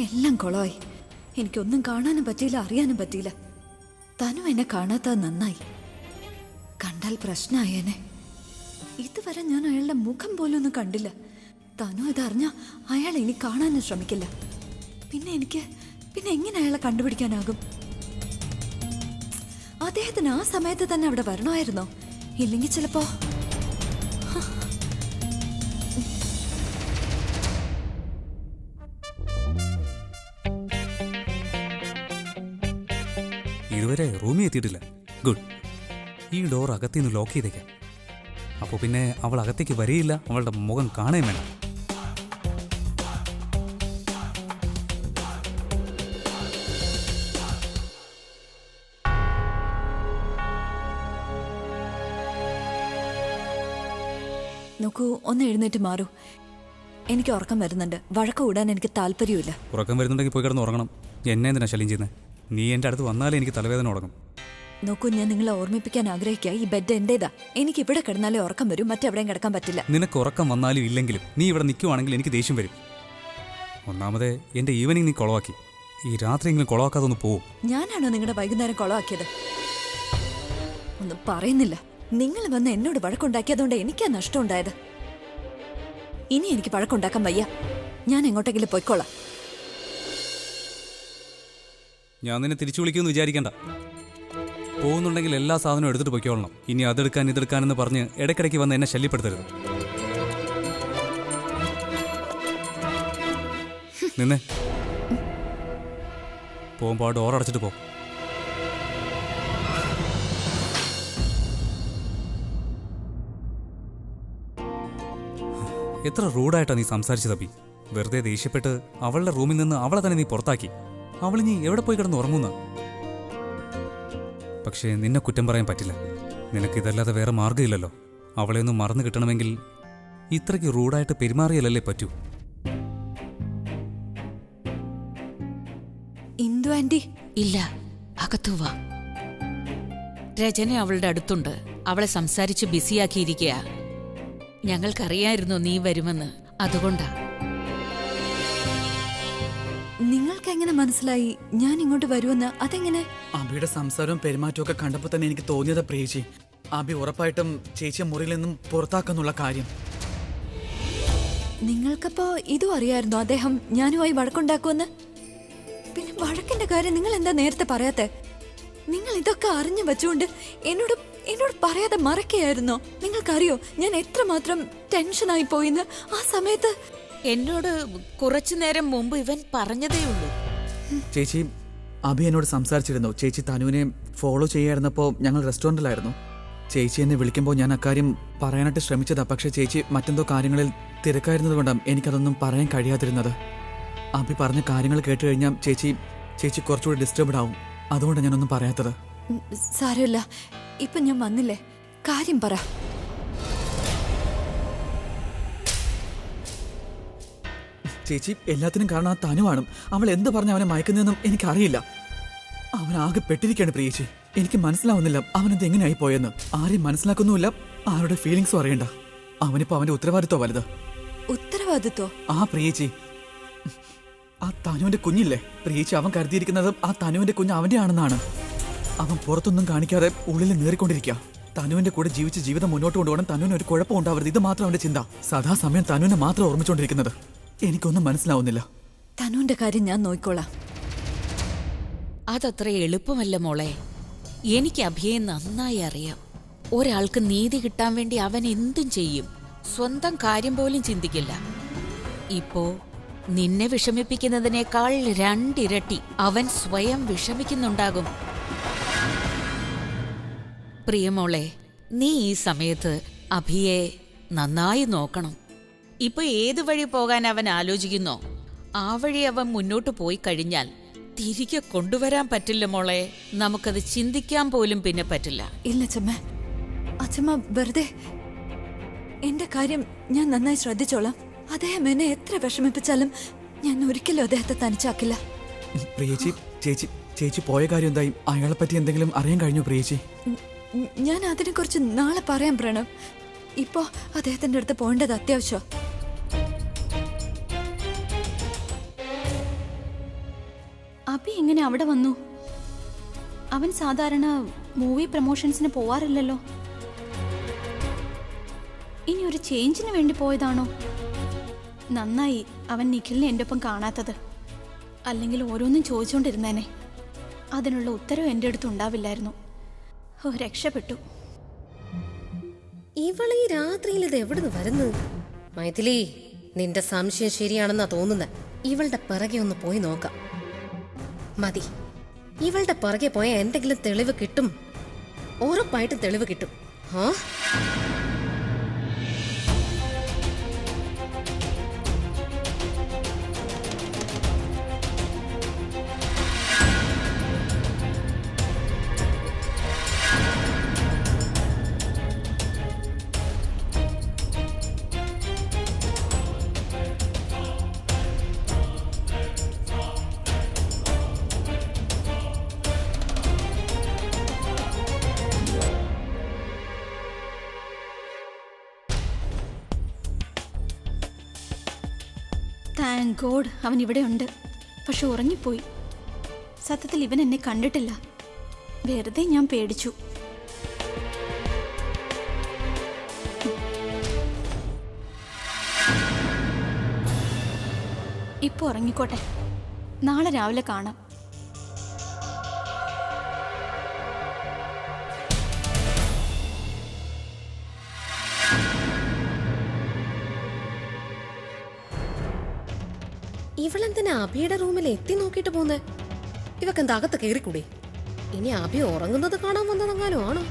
എല്ലാം കുളമായി. എനിക്കൊന്നും കാണാനും പറ്റിയില്ല, അറിയാനും പറ്റിയില്ല. തനു എന്നെ കാണാത്തത് നന്നായി. കണ്ടാൽ പ്രശ്നമായേനെ. ഇതുവരെ ഞാൻ അയാളുടെ മുഖം പോലും ഒന്നും കണ്ടില്ല. തനു ഇതറിഞ്ഞ അയാൾ ഇനി കാണാനും ശ്രമിക്കില്ല. പിന്നെ എങ്ങനെ അയാളെ കണ്ടുപിടിക്കാനാകും? അദ്ദേഹത്തിന് ആ സമയത്ത് തന്നെ അവിടെ വരണമായിരുന്നോ? ഇല്ലെങ്കിൽ ചിലപ്പോ ഇതുവരെ റൂമിൽ എത്തിയിട്ടില്ല. ഗുഡ്. ഈ ഡോർ അകത്തുനിന്ന് ലോക്ക് ചെയ്തേക്കാം. അപ്പോൾ പിന്നെ അവൾ അകത്തേക്ക് വരികയില്ല, അവളുടെ മുഖം കാണുകയും വേണം. നോക്കൂ, ഒന്ന് എഴുന്നേറ്റ് മാറൂ. എനിക്ക് ഉറക്കം വരുന്നുണ്ട്. വഴക്ക് കൂടാൻ എനിക്ക് താല്പര്യമില്ല. ഉറക്കം വരുന്നുണ്ടെങ്കിൽ പോയി കിടന്ന് ഉറങ്ങണം. എന്നെ എന്തിനാ ശല്യം ചെയ്യുന്നത്? നീ എൻ്റെ അടുത്ത് വന്നാലേ എനിക്ക് തലവേദന തുടങ്ങും. നോക്കൂ, ഞാൻ നിങ്ങളെ ഓർമ്മിപ്പിക്കാൻ ആഗ്രഹിക്കുക, ഈ ബെഡ് എന്റേതാ. എനിക്ക് ഇവിടെ കിടന്നാലേ ഉറക്കം വരും, മറ്റെവിടെയും കിടക്കാൻ പറ്റില്ല. നിനക്ക് ഉറക്കം വന്നാലും ഇല്ലെങ്കിലും നീ ഇവിടെ നിൽക്കുവാണെങ്കിൽ എനിക്ക് ദേഷ്യം വരും. ഒന്നാമതേ എൻ്റെ ഈവനിങ് നീ കുളവാക്കി. ഈ രാത്രിയെങ്കിലും കുളവാക്കാതെ ഒന്ന് പോവും. ഞാനാണോ നിങ്ങളുടെ വൈകുന്നേരം കുളവാക്കിയത്? ഒന്നും പറയുന്നില്ല. നിങ്ങൾ വന്ന് എന്നോട് വഴക്കുണ്ടാക്കിയതുകൊണ്ട് എനിക്കാ നഷ്ടം ഉണ്ടായത്. ഇനി എനിക്ക് വഴക്കുണ്ടാക്കാൻ വയ്യ. ഞാൻ എങ്ങോട്ടെങ്കിലും പോയിക്കോളാം. ഞാൻ നിന്നെ തിരിച്ചു വിളിക്കുമെന്ന് വിചാരിക്കണ്ട. പോകുന്നുണ്ടെങ്കിൽ എല്ലാ സാധനവും എടുത്തിട്ട് പൊയ്ക്കോളണം. ഇനി അതെടുക്കാൻ ഇതെടുക്കാനെന്ന് പറഞ്ഞ് ഇടയ്ക്കിടയ്ക്ക് വന്ന് എന്നെ ശല്യപ്പെടുത്തരുത്. നിന്നെ പോകുമ്പോൾ ഡോർ അടച്ചിട്ട് പോ. എത്ര റൂഡായിട്ടാ നീ സംസാരിച്ചത് അബി. വെറുതെ ദേഷ്യപ്പെട്ട് അവളുടെ റൂമിൽ നിന്ന് അവളെ തന്നെ നീ പുറത്താക്കി. അവളിനി എവിടെ പോയി കിടന്ന് ഉറങ്ങുന്ന? പക്ഷേ നിന്നെ കുറ്റം പറയാൻ പറ്റില്ല. നിനക്ക് ഇതല്ലാതെ വേറെ മാർഗ്ഗമില്ലല്ലോ. അവളെ ഒന്നും മറന്നു കിട്ടണമെങ്കിൽ ഇത്രയ്ക്ക് റൂഡായിട്ട് പെരുമാറിയല്ലേ പറ്റൂ. ഇന്ദു ആന്റി. ഇല്ല, അകത്തു വാ. രചന അവളുടെ അടുത്തുണ്ട്. അവളെ സംസാരിച്ച് ബിസിയാക്കിയിരിക്കുക. ഞങ്ങൾക്കറിയായിരുന്നു നീ വരുമെന്ന്, അതുകൊണ്ടാ. നിങ്ങൾക്ക് എങ്ങനെ മനസ്സിലായി ഞാൻ ഇങ്ങോട്ട് വരുമെന്ന്? അതെങ്ങനെ? അബിയുടെ സംസാരവും പെരുമാറ്റവും ഒക്കെ കണ്ടപ്പോൾ തന്നെ എനിക്ക് തോന്നിയതാ പ്രിയേച്ചി. അബി ഉറപ്പായിട്ടും ചേച്ചിയെ മുറിയിൽ നിന്നും പുറത്താക്കുന്നുള്ള കാര്യം. നിങ്ങൾക്കപ്പോ ഇതും അറിയായിരുന്നോ അദ്ദേഹം ഞാനുമായി വഴക്കുണ്ടാക്കുമെന്ന്? പിന്നെ വഴക്കിന്റെ കാര്യം നിങ്ങൾ എന്താ നേരത്തെ പറയാത്തെ? നിങ്ങൾ ഇതൊക്കെ അറിഞ്ഞു വെച്ചുകൊണ്ട് എന്നോട് പറയാതെ മറക്കുകയായിരുന്നോ? നിങ്ങൾക്കറിയോ ഞാൻ എത്രമാത്രം ടെൻഷനായി പോയിന്ന് ആ സമയത്ത്? എന്നോട് കുറച്ചു നേരം മുമ്പ് ഇവൻ പറഞ്ഞതേ ഉള്ളൂ. ചേച്ചി, അബി എന്നോട് സംസാരിച്ചിരുന്നു. ചേച്ചി തനുവിനെ ഫോളോ ചെയ്യായിരുന്നപ്പോൾ ഞങ്ങൾ റെസ്റ്റോറൻറ്റിലായിരുന്നു. ചേച്ചി എന്നെ വിളിക്കുമ്പോൾ ഞാൻ അക്കാര്യം പറയാനായിട്ട് ശ്രമിച്ചതാ. പക്ഷേ ചേച്ചി മറ്റെന്തോ കാര്യങ്ങളിൽ തിരക്കായിരുന്നത് കൊണ്ടാണ് എനിക്കതൊന്നും പറയാൻ കഴിയാതിരുന്നത്. അബി പറഞ്ഞ കാര്യങ്ങൾ കേട്ട് കഴിഞ്ഞാൽ ചേച്ചി കുറച്ചുകൂടി ഡിസ്റ്റർബ്ഡ് ആവും. അതുകൊണ്ടാണ് ഞാനൊന്നും പറയാത്തത്. സാരമില്ല, ഇപ്പൊ ഞാൻ വന്നില്ലേ, കാര്യം പറ. ചേച്ചി, എല്ലാത്തിനും കാരണം ആ തനുവാണ്. അവൾ എന്ത് പറഞ്ഞ അവനെ മയക്കുന്നതെന്നും എനിക്കറിയില്ല. അവൻ ആകെ പെട്ടിരിക്കുകയാണ് പ്രിയേച്ചി. എനിക്ക് മനസ്സിലാവുന്നില്ല അവനെന്ത് എങ്ങനെയായി പോയെന്ന്. ആരെയും മനസ്സിലാക്കുന്നുമില്ല, ആരുടെ ഫീലിങ്സും അറിയണ്ട. അവനിപ്പോ അവന്റെ ഉത്തരവാദിത്വം വലുത്. ഉത്തരവാദിത്വം? ആ പ്രിയേച്ചി, ആ തനുവിന്റെ കുഞ്ഞില്ലേ പ്രിയേച്ചി, അവൻ കരുതിയിരിക്കുന്നത് ആ തനുവിന്റെ കുഞ്ഞ് അവന്റെ ആണെന്നാണ്. അവൻ പുറത്തൊന്നും കാണിക്കാതെ ഉള്ളിൽ നേറിക്കൊണ്ടിരിക്കുക. തനുവിന്റെ കൂടെ ജീവിച്ച് ജീവിതം മുന്നോട്ട് കൊണ്ടുപോകണം, തനുവിന് ഒരു കുഴപ്പം ഉണ്ടാവരുത്, ഇത് മാത്രം അവന്റെ ചിന്ത. സദാസമയം തനുവിനെ മാത്രം ഓർമ്മിച്ചുകൊണ്ടിരിക്കുന്നത്. എനിക്കൊന്നും മനസ്സിലാവുന്നില്ല. തനുവിന്റെ കാര്യം ഞാൻ നോക്കിക്കോളാം. അതത്ര എളുപ്പമല്ല മോളെ. എനിക്ക് അഭിയെ നന്നായി അറിയാം. ഒരാൾക്ക് നീതി കിട്ടാൻ വേണ്ടി അവൻ എന്തും ചെയ്യും. സ്വന്തം കാര്യം പോലും ചിന്തിക്കില്ല. ഇപ്പോ നിന്നെ വിഷമിപ്പിക്കുന്നതിനേക്കാൾ 2 ഇരട്ടി അവൻ സ്വയം വിഷമിക്കുന്നുണ്ടാകും. പ്രിയമോളെ, നീ ഈ സമയത്ത് അഭിയെ നന്നായി നോക്കണം. ഇപ്പൊ ഏതു വഴി പോകാൻ അവൻ ആലോചിക്കുന്നോ ആ വഴി അവൻ മുന്നോട്ട് പോയി കഴിഞ്ഞാൽ തിരികെ കൊണ്ടുവരാൻ പറ്റില്ല മോളെ. നമുക്കത് ചിന്തിക്കാൻ പോലും പിന്നെ പറ്റില്ല. ഇല്ല അച്ഛമ്മ വെറുതെ. എന്റെ കാര്യം ഞാൻ നന്നായി ശ്രദ്ധിച്ചോളാം. അദ്ദേഹം എന്നെ എത്ര വിഷമിപ്പിച്ചാലും ഞാൻ ഒരിക്കലും അദ്ദേഹത്തെ തനിച്ചാക്കില്ല. പ്രിയേച്ചി, ചേച്ചി പോയ കാര്യം എന്തായി? അയാളെ പറ്റി എന്തെങ്കിലും അറിയാൻ കഴിഞ്ഞു പ്രിയേച്ചി? ഞാൻ അതിനെ കുറിച്ച് നാളെ പറയാം പ്രണവ്. ഇപ്പോ അദ്ദേഹത്തിന്റെ അടുത്ത് പോകേണ്ടത് അത്യാവശ്യം. അവിടെ വന്നു? അവൻ സാധാരണ മൂവി പ്രൊമോഷൻസിന് പോവാറില്ലല്ലോ. ഇനി ഒരു ചേഞ്ചിന് വേണ്ടി പോയതാണോ? നന്നായി അവൻ നിഖിലിനെ എൻ്റെ ഒപ്പം കാണാത്തത്. അല്ലെങ്കിൽ ഓരോന്നും ചോദിച്ചുകൊണ്ടിരുന്നേനെ. അതിനുള്ള ഉത്തരവ് എൻ്റെ അടുത്ത് ഉണ്ടാവില്ലായിരുന്നു. ഓ, രക്ഷപ്പെട്ടു. ഇവളീ രാത്രിയിൽ ഇത് എവിടുന്ന് വരുന്നു? മൈഥിലി, നിന്റെ സംശയം ശരിയാണെന്നാ തോന്നുന്നത്. ഇവളുടെ പിറകെ ഒന്ന് പോയി നോക്കാം. മതി, ഇവളുടെ പിറകെ പോയ എന്തെങ്കിലും തെളിവ് കിട്ടും. ഉറപ്പായിട്ടും തെളിവ് കിട്ടും. ആ, താങ്ക് ഗോഡ് അവൻ ഇവിടെ ഉണ്ട്. പക്ഷെ ഉറങ്ങിപ്പോയി. സത്യത്തിൽ ഇവൻ എന്നെ കണ്ടിട്ടില്ല. വെറുതെ ഞാൻ പേടിച്ചു. ഇപ്പൊ ഉറങ്ങിക്കോട്ടെ, നാളെ രാവിലെ കാണാം. ഇവളെന്തിനാ അഭിയുടെ റൂമിൽ എത്തി നോക്കിയിട്ട് പോന്നെ? ഇവക്കെന്താ അകത്ത് കയറിക്കൂടെ? ഇനി അഭി ഉറങ്ങുന്നത് കാണാൻ വന്നതെങ്ങാനും ആണോ?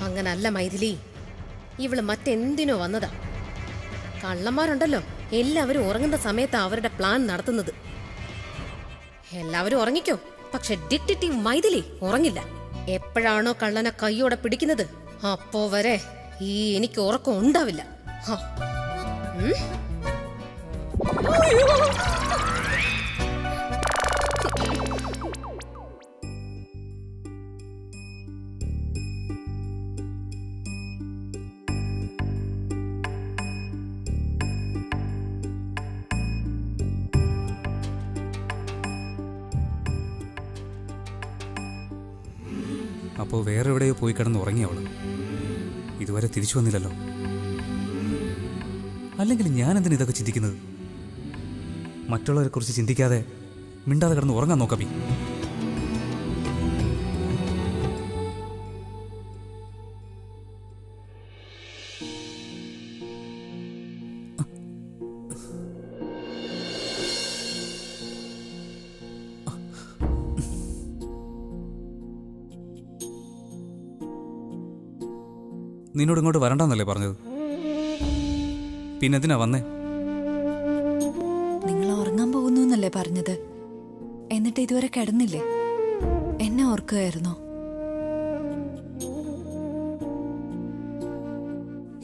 അങ്ങനല്ല മൈഥിലി, ഇവള് മറ്റെന്തിനോ വന്നതാ. കള്ളന്മാരുണ്ടല്ലോ, എല്ലാവരും ഉറങ്ങുന്ന സമയത്താ അവരുടെ പ്ലാൻ നടത്തുന്നത്. എല്ലാവരും ഉറങ്ങിക്കോ, പക്ഷെ ഡിറ്റക്റ്റീവ് മൈഥിലി ഉറങ്ങില്ല. എപ്പോഴാണോ കള്ളനെ കൈയോടെ പിടിക്കുന്നത് അപ്പോ വരെ എനിക്ക് ഉറക്കം ഉണ്ടാവില്ല. അപ്പോൾ വേറെ എവിടെയോ പോയി കിടന്ന് ഉറങ്ങി അവള്. ഇതുവരെ തിരിച്ചു വന്നില്ലല്ലോ. അല്ലെങ്കിൽ ഞാൻ എന്തിനാ ഇതൊക്കെ ചിന്തിക്കുന്നത്? മറ്റുള്ളവരെ കുറിച്ച് ചിന്തിക്കാതെ മിണ്ടാതെ കിടന്ന് ഉറങ്ങാൻ നോക്കബി. നിന്നോട് ഇങ്ങോട്ട് വരണ്ടെന്നല്ലേ പറഞ്ഞത്? പിന്നെന്തിനാ വന്നേ? നിങ്ങൾ ഉറങ്ങാൻ പോകുന്നു എന്നല്ലേ പറഞ്ഞത്? എന്നിട്ട് ഇതുവരെ കിടന്നില്ലേ? എന്നെ ഓർക്കുകയായിരുന്നോ?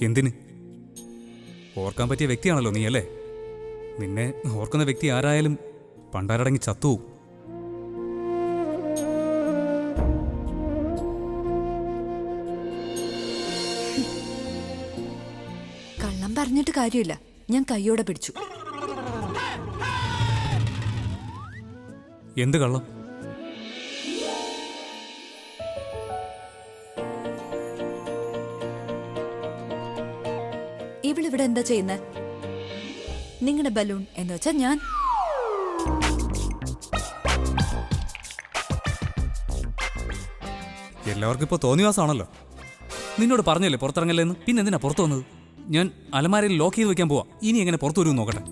എന്തിന്? ഓർക്കാൻ പറ്റിയ വ്യക്തിയാണല്ലോ നീ അല്ലേ? നിന്നെ ഓർക്കുന്ന വ്യക്തി ആരായാലും പണ്ടാരടങ്ങി ചത്തുവും. കള്ളം പറഞ്ഞിട്ട് കാര്യമില്ല. ഞാൻ കൈയോടെ പിടിച്ചു. എന്ത് കള്ളം? ഇവളിവിടെ എന്താ ചെയ്യുന്നത്? നിങ്ങളുടെ ബലൂൺ എന്ന് വെച്ചാ ഞാൻ. എല്ലാവർക്കും ഇപ്പോൾ തോന്നിവാസമാണല്ലോ. നിന്നോട് പറഞ്ഞല്ലേ പുറത്തിറങ്ങല്ലേന്ന്? പിന്നെ എന്തിനാ പുറത്തു വന്നത്? ഞാൻ അലമാരയിൽ ലോക്ക് ചെയ്ത് വെക്കാൻ പോവാ. ഇനി എങ്ങനെ പുറത്തു വരുമെന്ന് നോക്കട്ടെ.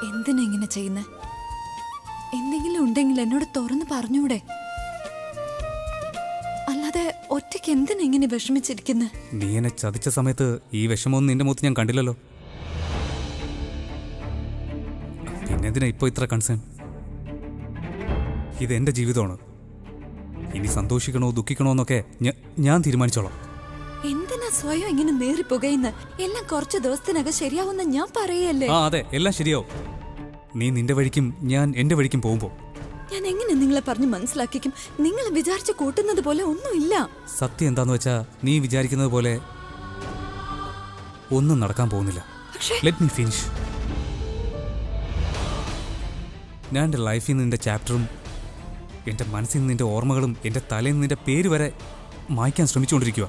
എന്തിനാ ഇങ്ങനെ ചെയ്യുന്നത്? എന്തെങ്കിലും ഉണ്ടെങ്കിൽ എന്നോട് തുറന്ന് പറഞ്ഞൂടെ? അല്ലാതെ ഒറ്റയ്ക്ക് എന്തിനാ ഇങ്ങനെ വിഷമിച്ചിരിക്കുന്നത്? നീ എന്നെ ചതിച്ച സമയത്ത് ഈ വിഷമമൊന്നും നിന്റെ മുഖത്ത് ഞാൻ കണ്ടില്ലല്ലോ. പിന്നെന്തിനാ ഇപ്പൊ ഇത്ര കൺസേൺ? ഇതെന്റെ ജീവിതമാണ്. ഇനി സന്തോഷിക്കണോ ദുഃഖിക്കണോ എന്നൊക്കെ ഞാൻ തീരുമാനിച്ചോളാം. എന്തിനാ സ്വയം ഇങ്ങനെ നേറിപ്പുകയുന്ന? എല്ലാം കുറച്ച് ദിവസത്തിനകം ശരിയാവുന്ന ഞാൻ പറയല്ലേ? അതെ, എല്ലാം ശരിയാവും. നീ നിന്റെ വഴിക്കും ഞാൻ എന്റെ വഴിക്കും പോകുമ്പോ ഞാൻ എങ്ങനെ നിങ്ങളെ പറഞ്ഞ് മനസ്സിലാക്കിക്കും? നിങ്ങൾ വിചാരിച്ച് കൂട്ടുന്നത് പോലെ ഒന്നുമില്ല. സത്യം എന്താന്ന് വെച്ചാ നീ വിചാരിക്കുന്നത് പോലെ ഒന്നും നടക്കാൻ പോകുന്നില്ല. Let me finish. ഞാൻ എൻ്റെ ലൈഫിൽ നിന്ന് നിന്റെ ചാപ്റ്ററും എൻ്റെ മനസ്സിൽ നിന്ന് നിന്റെ ഓർമ്മകളും എൻ്റെ തലയിൽ നിന്ന് നിന്റെ പേര് വരെ മായ്ക്കാൻ ശ്രമിച്ചുകൊണ്ടിരിക്കുക.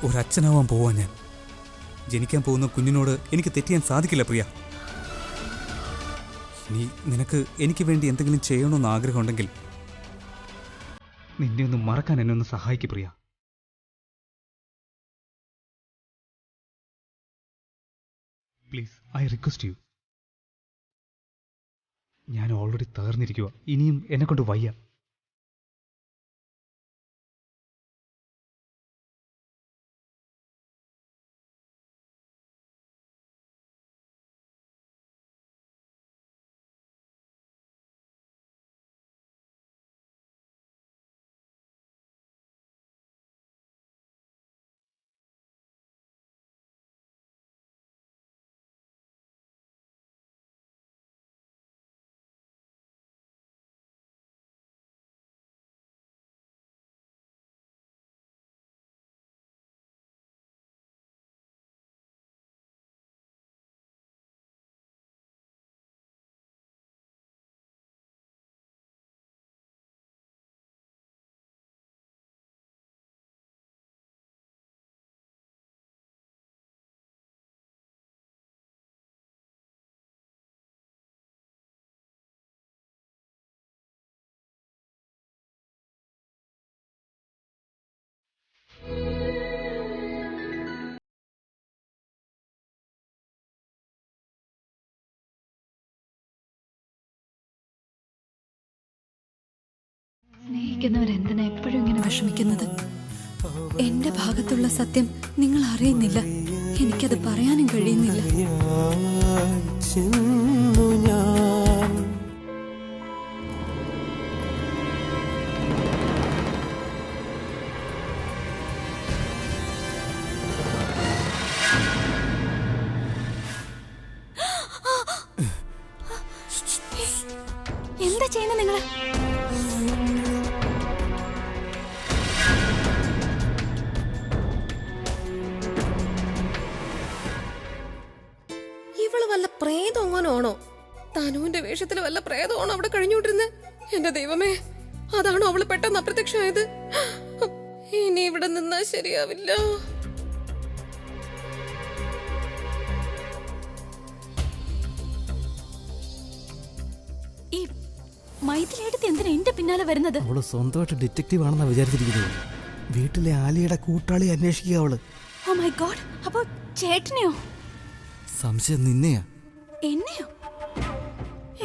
ഒരച്ഛനാവാൻ പോവാൻ ഞാൻ. ജനിക്കാൻ പോകുന്ന കുഞ്ഞിനോട് എനിക്ക് തെറ്റിയാൻ സാധിക്കില്ല പ്രിയ. ഇനി നിനക്ക് എനിക്ക് വേണ്ടി എന്തെങ്കിലും ചെയ്യണമെന്ന് ആഗ്രഹമുണ്ടെങ്കിൽ നിന്നെ ഒന്ന് മറക്കാൻ എന്നെ ഒന്ന് സഹായിക്കും Priya. Please, I request you. ഞാൻ ഓൾറെഡി തകർന്നിരിക്കുക. ഇനിയും എന്നെ കൊണ്ട് വയ്യ. സ്നേഹിക്കുന്നവരെന്തിനാ എപ്പോഴും ഇങ്ങനെ വിഷമിക്കുന്നത്? എന്റെ ഭാഗത്തുള്ള സത്യം നിങ്ങൾ അറിയുന്നില്ല. എനിക്കത് പറയാനും കഴിയുന്നില്ല. എന്താ ചെയ്യുന്നത് നിങ്ങള്? വല്ല പ്രേതമാണോ? തനുവിന്റെ വേഷത്തിൽ വല്ല പ്രേതമാണോ അവിടെ കഴിഞ്ഞുകൊണ്ടിരുന്നത്? എന്റെ ദൈവമേ, അതാണോ അവള് പെട്ടെന്ന് അപ്രത്യക്ഷമായത്? ഇനി ഇവിടെ നിന്നാ ശരിയാവില്ല. ഈ മൈഥിലിയെടുത്ത് എന്തിനാ എന്റെ പിന്നാലെ വരുന്നത്? അവള് സ്വന്തമായിട്ട് ഡിറ്റക്റ്റീവ് ആണെന്നാ വിചാരിച്ചിരിക്കുന്നത്. വീട്ടിലെ ആലിയുടെ കൂട്ടാളി അന്വേഷിക്കുക അവള്. ഓ മൈ ഗോഡ്, അപ്പൊ ചേട്ടനെയോ? സംശയം നിന്നെയാ. എന്നെയോ?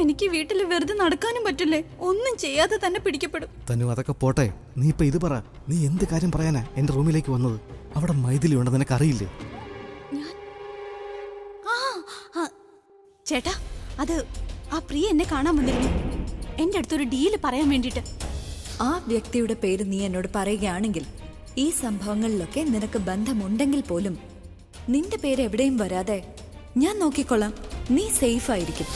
എനിക്ക് വീട്ടിൽ വെറുതെ നടക്കാനും പറ്റില്ലേ? ഒന്നും ചെയ്യാതെ തന്നെ പിടിക്കപ്പെടും. തനു, അതൊക്കെ പോട്ടെ. നീ ഇപ്പൊ ഇത് പറ, നീ എന്ത് കാര്യം പറയാനാ എന്റെ റൂമിലേക്ക് വന്നത്? അവിടെ മൈഥിലി ഉണ്ടെന്ന് നിനക്ക് അറിയില്ലേ? ചേട്ടാ, അത് ആ പ്രിയ എന്നെ കാണാൻ വന്നിരുന്നു. എന്റെ അടുത്തൊരു ഡീല് പറയാൻ വേണ്ടിട്ട്. ആ വ്യക്തിയുടെ പേര് നീ എന്നോട് പറയുകയാണെങ്കിൽ ഈ സംഭവങ്ങളിലൊക്കെ നിനക്ക് ബന്ധമുണ്ടെങ്കിൽ പോലും നിന്റെ പേര് എവിടെയും വരാതെ ഞാൻ നോക്കിക്കൊള്ളാം. നീ സേഫ് ആയിരിക്കും.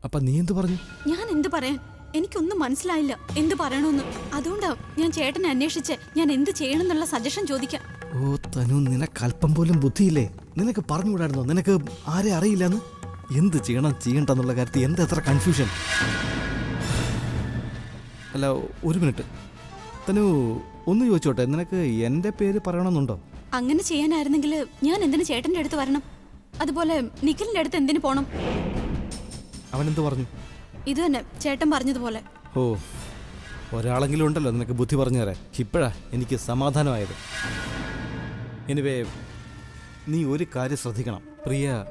അപ്പൊ നീ എന്ത് പറഞ്ഞു? ഞാൻ എന്ത് പറയാൻ? എനിക്കൊന്നും മനസ്സിലായില്ല എന്ത് പറയണമെന്ന്. അതുകൊണ്ടാ ഞാൻ ചേട്ടനെ അന്വേഷിച്ച് ഞാൻ എന്ത് ചെയ്യണം എന്നുള്ള സജഷൻ ചോദിക്കാം. ഓ തനു, നിനക്ക് അല്പം പോലും ബുദ്ധിയില്ലേ? നിനക്ക് പറഞ്ഞുകൂടായിരുന്നോ നിനക്ക് ആരെ അറിയില്ലെന്ന്? എന്ത് ചെയ്യണം ചെയ്യണ്ടെന്നുള്ള കാര്യത്തിൽ എന്താ എത്ര കൺഫ്യൂഷൻ? അല്ല, ഒരു മിനിറ്റ് തനു, ഒന്ന് ചോദിച്ചോട്ടെ, നിനക്ക് എൻ്റെ പേര് പറയണമെന്നുണ്ടോ? അങ്ങനെ ചെയ്യാനായിരുന്നെങ്കിൽ ഞാൻ എന്തിനു ചേട്ടന്റെ അടുത്ത് വരണം? അതുപോലെ നിഖിലിന്റെ അടുത്ത് എന്തിനു പോണം? അവനെന്ത് പറഞ്ഞു? ഇത് തന്നെ ചേട്ടൻ പറഞ്ഞതുപോലെ. ഓ, ഒരാളെങ്കിലും ഉണ്ടല്ലോ നിനക്ക് ബുദ്ധി പറഞ്ഞു തരാൻ. ഇപ്പോഴാ എനിക്ക് സമാധാനമായത്. എനിവേ, നീ ഒരു കാര്യം ശ്രദ്ധിക്കണം. പ്രിയ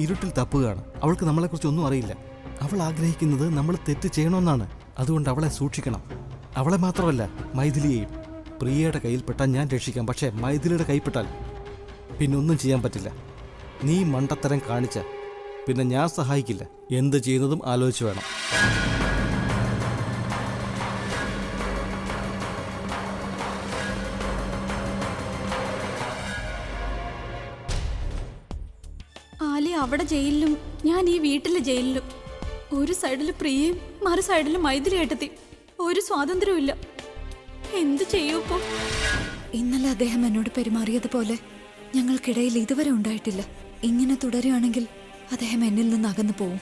ഇരുട്ടിൽ തപ്പുകയാണ്. അവൾക്ക് നമ്മളെക്കുറിച്ച് ഒന്നും അറിയില്ല. അവൾ ആഗ്രഹിക്കുന്നത് നമ്മൾ തെറ്റ് ചെയ്യണമെന്നാണ്. അതുകൊണ്ട് അവളെ സൂക്ഷിക്കണം. അവളെ മാത്രമല്ല, മൈഥിലിയെയും. പ്രിയയുടെ കയ്യിൽപ്പെട്ടാൽ ഞാൻ രക്ഷിക്കാം, പക്ഷേ മൈഥിലിയുടെ കൈപ്പെട്ടാൽ പിന്നെ ഒന്നും ചെയ്യാൻ പറ്റില്ല. നീ മണ്ടത്തരം കാണിച്ച പിന്നെ ഞാൻ സഹായിക്കില്ല. എന്ത് ചെയ്യുന്നതും ആലോചിച്ച് വേണം. അവിടെ ജയിലിലും ഞാൻ ഈ വീട്ടിലെ ജയിലിലും. ഒരു സൈഡിൽ പ്രിയയും മറു സൈഡിൽ മൈഥിലി ഏട്ടത്തി. ഒരു സ്വാതന്ത്ര്യവും ഇല്ല. എന്ത് ചെയ്യൂ ഇപ്പോ? ഇന്നലെ അദ്ദേഹം എന്നോട് പെരുമാറിയതുപോലെ ഞങ്ങൾക്കിടയിൽ ഇതുവരെ ഉണ്ടായിട്ടില്ല. ഇങ്ങനെ തുടരുകയാണെങ്കിൽ അദ്ദേഹം എന്നിൽ നിന്ന് അകന്നു പോവും.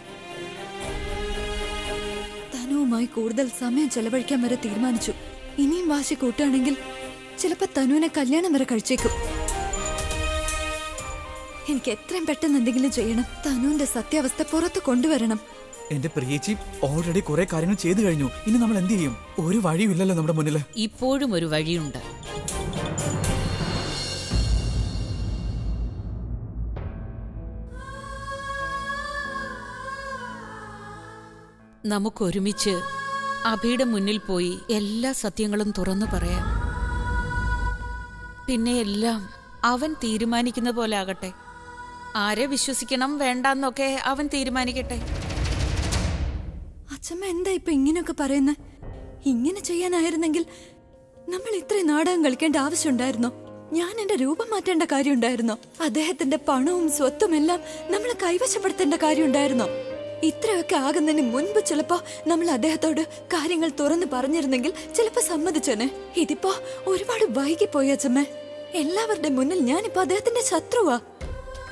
തനുവുമായി കൂടുതൽ സമയം ചെലവഴിക്കാൻ വരെ തീരുമാനിച്ചു. ഇനിയും വാശി കൂട്ടുകയാണെങ്കിൽ ചിലപ്പോ തനുവിനെ കല്യാണം വരെ കഴിച്ചേക്കും. എനിക്ക് എത്രയും പെട്ടെന്ന് എന്തെങ്കിലും ചെയ്യണം. തനുവിന്റെ സത്യാവസ്ഥ പുറത്ത് കൊണ്ടുവരണം. എന്റെ പ്രിയേച്ചി ഓൾറെഡി കുറെ കാര്യങ്ങൾ ചെയ്തു കഴിഞ്ഞു. ഇനി നമ്മൾ എന്ത് ചെയ്യും? ഒരു വഴിയും ഇല്ലല്ലോ നമ്മുടെ മുന്നിൽ. ഇപ്പോഴും ഒരു വഴിയുണ്ട്. നമുക്കൊരുമിച്ച് അഭിയുടെ മുന്നിൽ പോയി എല്ലാ സത്യങ്ങളും തുറന്നു പറയാം. പിന്നെ എല്ലാം അവൻ തീരുമാനിക്കുന്ന പോലെ ആകട്ടെ. ആരെ വിശ്വസിക്കണം വേണ്ടെന്നൊക്കെ അവൻ തീരുമാനിക്കട്ടെ. അച്ഛമ്മ എന്താ ഇപ്പൊ ഇങ്ങനെയൊക്കെ പറയുന്നത്? ഇങ്ങനെ ചെയ്യാനായിരുന്നെങ്കിൽ നമ്മൾ ഇത്രയും നാടകം കളിക്കേണ്ട ആവശ്യമുണ്ടായിരുന്നോ? ഞാൻ എന്റെ രൂപം മാറ്റേണ്ട കാര്യമുണ്ടായിരുന്നോ? അദ്ദേഹത്തിന്റെ പണവും സ്വത്തും എല്ലാം നമ്മൾ കൈവശപ്പെടുത്തേണ്ട കാര്യമുണ്ടായിരുന്നോ? ഇത്രയൊക്കെ ആകുന്നതിന് മുൻപ് ചിലപ്പോ നമ്മൾ അദ്ദേഹത്തോട് കാര്യങ്ങൾ തുറന്നു പറഞ്ഞിരുന്നെങ്കിൽ ചിലപ്പോ സമ്മതിച്ചേനെ. ഇതിപ്പോ ഒരുപാട് വൈകിപ്പോയി അച്ഛമ്മ. എല്ലാവരുടെ മുന്നിൽ ഞാനിപ്പോ അദ്ദേഹത്തിന്റെ ശത്രുവാ.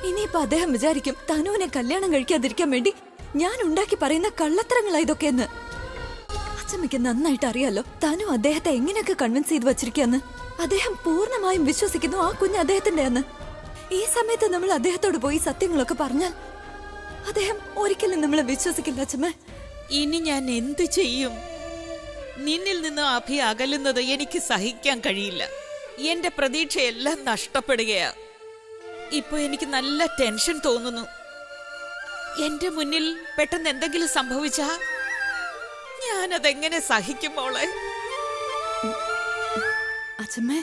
ഇനിയിപ്പോ അദ്ദേഹം വിചാരിക്കും തനുവിനെ കല്യാണം കഴിക്കാതിരിക്കാൻ വേണ്ടി ഞാൻ ഉണ്ടാക്കി പറയുന്ന കള്ളത്തരങ്ങളാ ഇതൊക്കെയെന്ന്. അച്ഛമ്മയ്ക്ക് നന്നായിട്ട് അറിയാലോ തനു അദ്ദേഹത്തെ എങ്ങനെയൊക്കെ കൺവിൻസ് ചെയ്ത് വച്ചിരിക്കാന്ന്. അദ്ദേഹം പൂർണ്ണമായും വിശ്വസിക്കുന്നു ആ കുഞ്ഞ് അദ്ദേഹത്തിന്റെ എന്ന്. ഈ സമയത്ത് നമ്മൾ അദ്ദേഹത്തോട് പോയി സത്യങ്ങളൊക്കെ പറഞ്ഞാൽ അദ്ദേഹം ഒരിക്കലും നമ്മളെ വിശ്വസിക്കില്ല അച്ഛമ്മ. ഇനി ഞാൻ എന്തു ചെയ്യും? നിന്നിൽ നിന്ന് അഭി അകലുന്നത് എനിക്ക് സഹിക്കാൻ കഴിയില്ല. എന്റെ പ്രതീക്ഷയെല്ലാം നഷ്ടപ്പെടുകയാ. ഇപ്പൊ എനിക്ക് നല്ല ടെൻഷൻ തോന്നുന്നു. എന്റെ മുന്നിൽ പെട്ടെന്ന് എന്തെങ്കിലും സംഭവിച്ചാ ഞാനതെങ്ങനെ സഹിക്കും മോളെ? അച്ഛമ്മേ,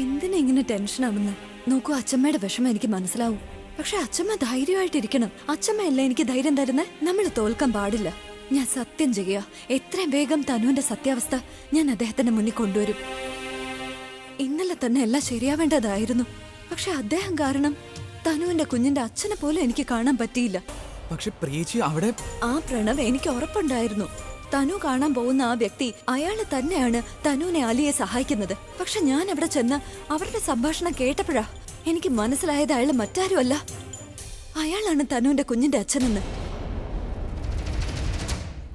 എന്തിനാ ഇങ്ങനെ ടെൻഷൻ ആവുന്നത്? നോക്കൂ, അച്ഛമ്മയുടെ വിഷമം എനിക്ക് മനസ്സിലാവും. പക്ഷെ അച്ഛമ്മ ധൈര്യമായിട്ടിരിക്കണം. അച്ഛമ്മയല്ല എനിക്ക് ധൈര്യം തരുന്നേ. നമ്മൾ തോൽക്കാൻ പാടില്ല. ഞാൻ സത്യം ചെയ്യുക, എത്രയും വേഗം തനുവിന്റെ സത്യാവസ്ഥ ഞാൻ അദ്ദേഹത്തിന്റെ മുന്നിൽ കൊണ്ടുവരും. ഇന്നലെ തന്നെ എല്ലാം ശരിയാവേണ്ടതായിരുന്നു. പക്ഷെ അദ്ദേഹം കാരണം തനുവിന്റെ കുഞ്ഞിന്റെ അച്ഛനെ പോലും എനിക്ക് കാണാൻ പറ്റിയില്ല. പക്ഷെ പ്രിയേച്ചി അവിടെ ആ പ്രണവ് എനിക്ക് ഉറപ്പുണ്ടായിരുന്നു. തനു കാണാൻ പോകുന്ന ആ വ്യക്തി അയാള് തന്നെയാണ് തനുവിനെ അലിയെ സഹായിക്കുന്നത്. പക്ഷെ ഞാൻ അവിടെ ചെന്ന് അവരുടെ സംഭാഷണം കേട്ടപ്പോഴാ എനിക്ക് മനസ്സിലായത് അയാൾ മറ്റാരുമല്ല, അയാളാണ് തനുവിന്റെ കുഞ്ഞിന്റെ അച്ഛനെന്ന്.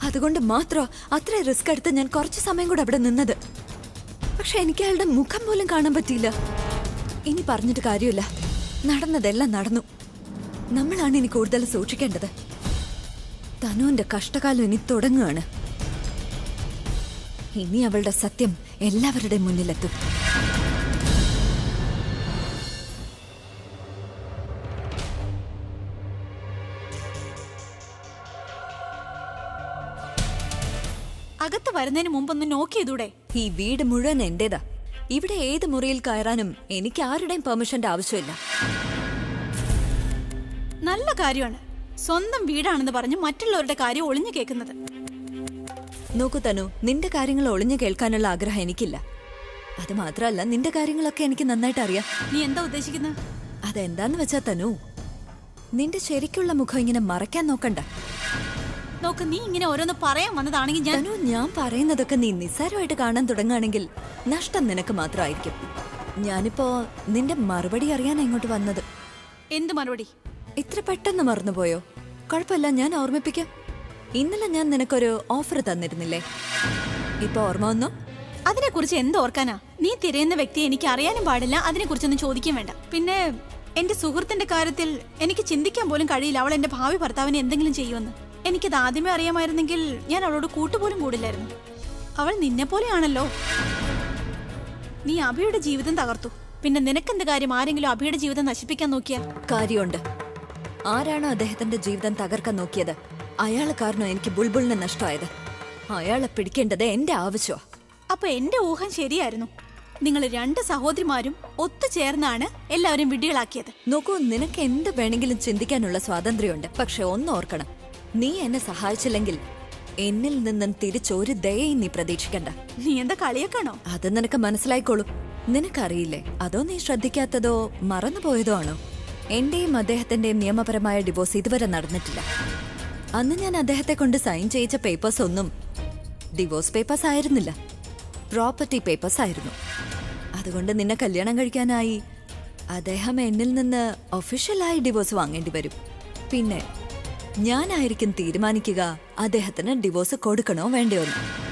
അതുകൊണ്ട് മാത്രം അത്ര റിസ്ക് എടുത്ത് ഞാൻ കുറച്ചു സമയം കൂടെ അവിടെ നിന്നത്. പക്ഷെ എനിക്ക് അയാളുടെ മുഖം പോലും കാണാൻ പറ്റിയില്ല. ഇനി പറഞ്ഞിട്ട് കാര്യമില്ല, നടന്നതെല്ലാം നടന്നു. നമ്മളാണ് ഇനി കൂടുതൽ സൂക്ഷിക്കേണ്ടത്. തനുവിന്റെ കഷ്ടകാലം ഇനി തുടങ്ങുകയാണ്. ഇനി അവളുടെ സത്യം എല്ലാവരുടെയും മുന്നിലെത്തും. അകത്ത് വരുന്നതിന് മുമ്പൊന്ന് നോക്കി ചെയ്തൂടെ? ഈ വീട് മുഴുവൻ എന്റേതാ. ഇവിടെ ഏത് മുറിയിൽ കയറാനും എനിക്ക് ആരുടെയും പെർമിഷന്റെ ആവശ്യമില്ല. നല്ല കാര്യമാണ്. സ്വന്തം വീടാണെന്ന് പറഞ്ഞ് മറ്റുള്ളവരുടെ കാര്യം ഒളിഞ്ഞു കേൾക്കുന്നത്. നോക്കൂ തനു, നിന്റെ കാര്യങ്ങൾ ഒളിഞ്ഞു കേൾക്കാനുള്ള ആഗ്രഹം എനിക്കില്ല. അത് മാത്രമല്ല, നിന്റെ കാര്യങ്ങളൊക്കെ എനിക്ക് നന്നായിട്ട് അറിയാം. നീ എന്താ ഉദ്ദേശിക്കുന്നത്? അതെന്താന്ന് വെച്ചാ തനു, നിന്റെ ശരിക്കുള്ള മുഖം ഇങ്ങനെ മറയ്ക്കാൻ നോക്കണ്ട. നോക്ക്, നീ ഇങ്ങനെ ഓരോന്ന് പറയാൻ വന്നതാണെങ്കിൽ തനു, ഞാൻ പറയുന്നതൊക്കെ നീ നിസ്സാരമായിട്ട് കാണാൻ തുടങ്ങുകയാണെങ്കിൽ നഷ്ടം നിനക്ക് മാത്രമായിരിക്കും. ഞാനിപ്പോ നിന്റെ മറുപടി അറിയാൻ ഇങ്ങോട്ട് വന്നത്. എന്ത് മറുപടി? ഇത്ര പെട്ടെന്ന് മറന്നുപോയോ? കുഴപ്പമില്ല, ഞാൻ ഓർമ്മിപ്പിക്കാം. ഇന്നലെ ഞാൻ നിനക്കൊരു ഓഫർ തന്നിരുന്നില്ലേ? ഇപ്പൊ ഓർമ്മ വന്നോ? അതിനെക്കുറിച്ച് എന്തോർക്കാനാ? നീ തിരയുന്ന വ്യക്തിയെ എനിക്ക് അറിയാനും പാടില്ല, അതിനെക്കുറിച്ചൊന്നും ചോദിക്കാൻ വേണ്ട. പിന്നെ എന്റെ സുഹൃത്തിന്റെ കാര്യത്തിൽ എനിക്ക് ചിന്തിക്കാൻ പോലും കഴിയില്ല അവൾ എന്റെ ഭാവി ഭർത്താവിനെ എന്തെങ്കിലും ചെയ്യുമെന്ന്. എനിക്കത് ആദ്യമേ അറിയാമായിരുന്നെങ്കിൽ ഞാൻ അവളോട് കൂട്ടുപോലും കൂടില്ലായിരുന്നു. അവൾ നിന്നെ പോലെയാണല്ലോ. നീ അഭിയുടെ ജീവിതം തകർത്തു. പിന്നെ നിനക്കെന്ത് കാര്യം ആരെങ്കിലും അഭിയുടെ ജീവിതം നശിപ്പിക്കാൻ നോക്കിയാ? കാര്യമുണ്ട്. ആരാണോ അദ്ദേഹത്തിന്റെ ജീവിതം തകർക്കാൻ നോക്കിയത്, അയാളെ കാരണം എനിക്ക് ബുൾബുളിനെ നഷ്ടമായത്. അയാളെ പിടിക്കേണ്ടത് എന്റെ ആവശ്യമാ. അപ്പൊ എന്റെ ഊഹം ശരിയായിരുന്നു. നിങ്ങൾ രണ്ട് സഹോദരിമാരും ഒത്തുചേർന്നാണ് എല്ലാവരും വിഡ്ഢികളാക്കിയത്. നോക്കൂ, നിനക്ക് എന്ത് വേണമെങ്കിലും ചിന്തിക്കാനുള്ള സ്വാതന്ത്ര്യമുണ്ട്. പക്ഷെ ഒന്നോർക്കണം, നീ എന്നെ സഹായിച്ചില്ലെങ്കിൽ എന്നിൽ നിന്നും തിരിച്ചൊരു ദയയും നീ പ്രതീക്ഷിക്കണ്ട. നീ എന്താ കളിയാക്കാണോ? അത് നിനക്ക് മനസ്സിലായിക്കോളൂ. നിനക്കറിയില്ലേ, അതോ നീ ശ്രദ്ധിക്കാത്തതോ മറന്നുപോയതോ ആണോ? എന്റെയും അദ്ദേഹത്തിന്റെയും നിയമപരമായ ഡിവോഴ്സ് ഇതുവരെ നടന്നിട്ടില്ല. അന്ന് ഞാൻ അദ്ദേഹത്തെ കൊണ്ട് സൈൻ ചെയ്യിച്ച പേപ്പേഴ്സ് ഒന്നും ഡിവോഴ്സ് പേപ്പേഴ്സ് ആയിരുന്നില്ല, പ്രോപ്പർട്ടി പേപ്പേഴ്സ് ആയിരുന്നു. അതുകൊണ്ട് നിന്നെ കല്യാണം കഴിക്കാനായി അദ്ദേഹം എന്നിൽ നിന്ന് ഒഫീഷ്യലായി ഡിവോഴ്സ് വാങ്ങേണ്ടി വരും. പിന്നെ ഞാനായിരിക്കും തീരുമാനിക്കുക അദ്ദേഹത്തിന് ഡിവോഴ്സ് കൊടുക്കണോ വേണ്ടയോ എന്ന്.